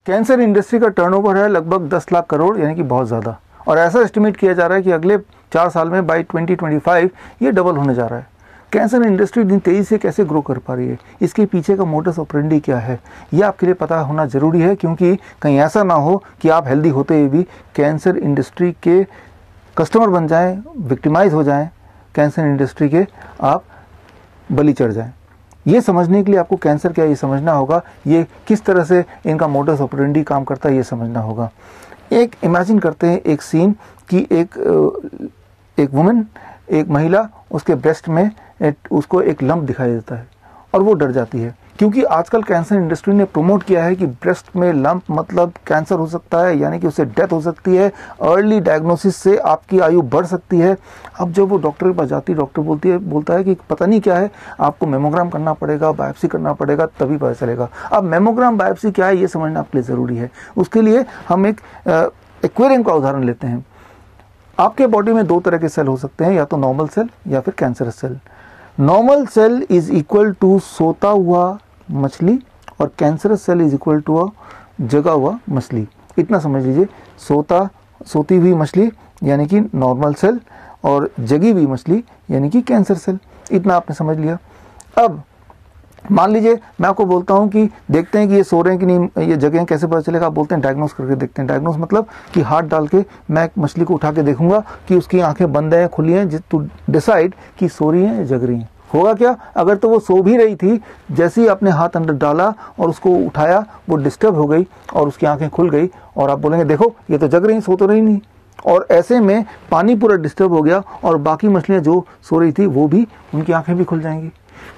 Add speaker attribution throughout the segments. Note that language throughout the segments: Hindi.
Speaker 1: कैंसर इंडस्ट्री का टर्नओवर है लगभग 10 लाख करोड़, यानी कि बहुत ज़्यादा। और ऐसा एस्टिमेट किया जा रहा है कि अगले 4 साल में बाई 2025 ये डबल होने जा रहा है। कैंसर इंडस्ट्री इतनी तेज़ी से कैसे ग्रो कर पा रही है, इसके पीछे का मोडस ऑपरेंडी क्या है, ये आपके लिए पता होना ज़रूरी है, क्योंकि कहीं ऐसा ना हो कि आप हेल्दी होते हुए भी कैंसर इंडस्ट्री के कस्टमर बन जाएं, विक्टिमाइज हो जाएं, कैंसर इंडस्ट्री के आप बलि चढ़ जाएं। ये समझने के लिए आपको कैंसर क्या ये समझना होगा, ये किस तरह से इनका मोडस ऑपरेंडी काम करता है ये समझना होगा। एक इमेजिन करते हैं एक सीन कि एक वुमन, एक महिला, उसके ब्रेस्ट में उसको एक लंप दिखाई देता है और वो डर जाती है, क्योंकि आजकल कैंसर इंडस्ट्री ने प्रमोट किया है कि ब्रेस्ट में लंप मतलब कैंसर हो सकता है, यानी कि उससे डेथ हो सकती है, अर्ली डायग्नोसिस से आपकी आयु बढ़ सकती है। अब जब वो डॉक्टर के पास जाती है, डॉक्टर बोलता है कि पता नहीं क्या है, आपको मेमोग्राम करना पड़ेगा, बायोप्सी करना पड़ेगा, तभी पता चलेगा। अब मेमोग्राम बायोप्सी क्या है ये समझना आपके लिए ज़रूरी है। उसके लिए हम एक एक्वेरियम का उदाहरण लेते हैं। आपके बॉडी में 2 तरह के सेल हो सकते हैं, या तो नॉर्मल सेल या फिर cancerous cell. Normal cell is equal to सोता हुआ मछली और cancerous cell is equal to a जगा हुआ मछली। इतना समझ लीजिए, सोती हुई मछली यानी कि नॉर्मल सेल और जगी हुई मछली यानी कि कैंसर सेल। इतना आपने समझ लिया। अब मान लीजिए मैं आपको बोलता हूं कि देखते हैं कि ये सो रहे हैं कि नहीं, ये जगह कैसे पता चलेगा। आप बोलते हैं डायग्नोस करके देखते हैं। डायग्नोस मतलब कि हाथ डाल के मैं एक मछली को उठा के देखूंगा कि उसकी आंखें बंद हैं खुली हैं, टू डिसाइड कि सो रही हैं या जग रही हैं। होगा क्या, अगर तो वो सो भी रही थी, जैसे ही आपने हाथ अंदर डाला और उसको उठाया वो डिस्टर्ब हो गई और उसकी आंखें खुल गई, और आप बोलेंगे देखो ये तो जग रही, सो तो रही नहीं। और ऐसे में पानी पूरा डिस्टर्ब हो गया और बाकी मछलियां जो सो रही थी वो भी, उनकी आंखें भी खुल जाएंगी।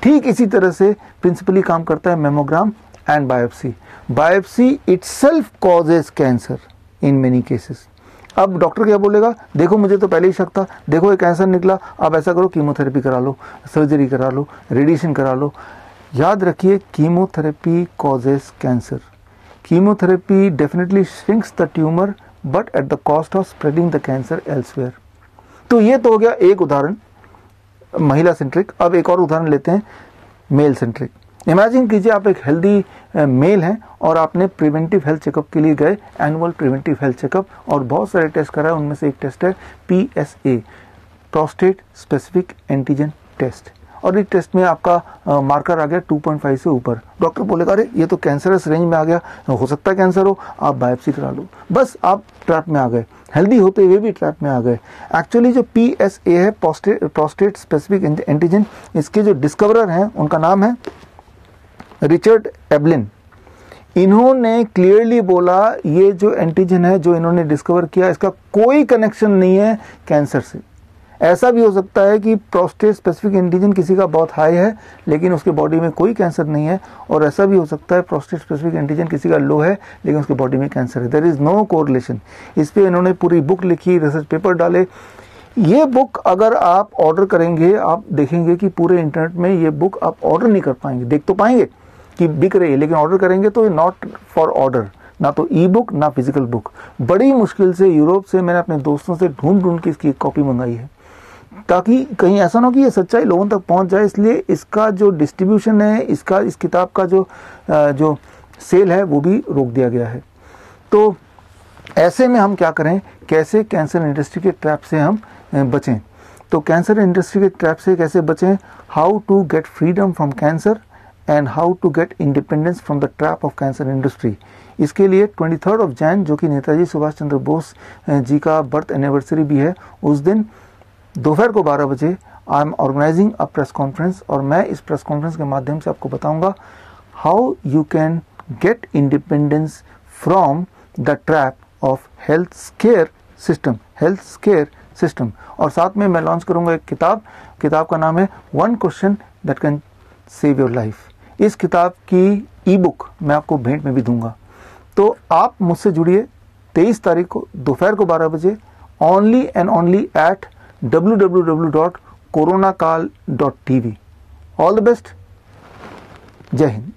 Speaker 1: ठीक इसी तरह से प्रिंसिपली काम करता है mammogram and biopsy. Biopsy itself causes cancer in many cases. अब डॉक्टर क्या बोलेगा, देखो मुझे तो पहले ही शक था, देखो ये कैंसर निकला, अब ऐसा करो कीमोथेरेपी करा लो, सर्जरी करा लो, रेडिएशन करा लो। याद रखिए, chemotherapy causes cancer. Chemotherapy definitely shrinks the tumour but at the cost of spreading the cancer elsewhere. तो ये तो हो गया एक उदाहरण महिला सेंट्रिक। अब एक और उदाहरण लेते हैं मेल सेंट्रिक। इमेजिन कीजिए आप एक हेल्दी मेल हैं और आपने प्रिवेंटिव हेल्थ चेकअप के लिए गए, एनुअल प्रिवेंटिव हेल्थ चेकअप, और बहुत सारे टेस्ट कराए। उनमें से एक टेस्ट है PSA, prostate specific antigen test, और इस टेस्ट में आपका मार्कर आ गया 2.5 से ऊपर। डॉक्टर बोलेगा अरे ये तो कैंसरस रेंज में आ गया, हो सकता है कैंसर हो, आप बायोप्सी करा लो। बस आप ट्रैप में आ गए, हेल्दी होते हुए भी ट्रैप में आ गए। एक्चुअली जो PSA है, प्रोस्टेट स्पेसिफिक एंटीजन, इसके जो डिस्कवरर हैं उनका नाम है रिचर्ड एबलिन। इन्होंने क्लियरली बोला ये जो एंटीजन है जो इन्होंने डिस्कवर किया, इसका कोई कनेक्शन नहीं है कैंसर से। ऐसा भी हो सकता है कि प्रोस्टेट स्पेसिफिक एंटीजन किसी का बहुत हाई है लेकिन उसके बॉडी में कोई कैंसर नहीं है, और ऐसा भी हो सकता है प्रोस्टेट स्पेसिफिक एंटीजन किसी का लो है लेकिन उसके बॉडी में कैंसर है। There is no correlation. इस पे इन्होंने पूरी बुक लिखी, रिसर्च पेपर डाले। ये बुक अगर आप ऑर्डर करेंगे, आप देखेंगे कि पूरे इंटरनेट में ये बुक आप ऑर्डर नहीं कर पाएंगे। देख तो पाएंगे कि बिक रही है, लेकिन ऑर्डर करेंगे तो नॉट फॉर ऑर्डर, ना तो ई बुक ना फिजिकल बुक। बड़ी मुश्किल से यूरोप से मैंने अपने दोस्तों से ढूंढ के इसकी कॉपी मंगाई है, ताकि कहीं ऐसा ना हो कि ये सच्चाई लोगों तक पहुंच जाए। इसलिए इसका जो डिस्ट्रीब्यूशन है, इसका इस किताब का जो सेल है वो भी रोक दिया गया है। तो ऐसे में हम क्या करें, कैसे कैंसर इंडस्ट्री के ट्रैप से हम बचें। तो कैंसर इंडस्ट्री के ट्रैप से कैसे बचें, how to get freedom from cancer and how to get independence from the trap of cancer industry. इसके लिए 23 जनवरी जो कि नेताजी सुभाष चंद्र बोस जी का बर्थ एनिवर्सरी भी है, उस दिन दोपहर को 12 बजे I am organising a press conference, और मैं इस प्रेस कॉन्फ्रेंस के माध्यम से आपको बताऊंगा how you can get independence from the trap of health square system. और साथ में मैं लॉन्च करूंगा एक किताब का नाम है 1 question that can save your life. इस किताब की ई बुक मैं आपको भेंट में भी दूंगा। तो आप मुझसे जुड़िए 23 तारीख को दोपहर को 12 बजे, only and only at www.coronakal.tv। All the best, जय हिंद।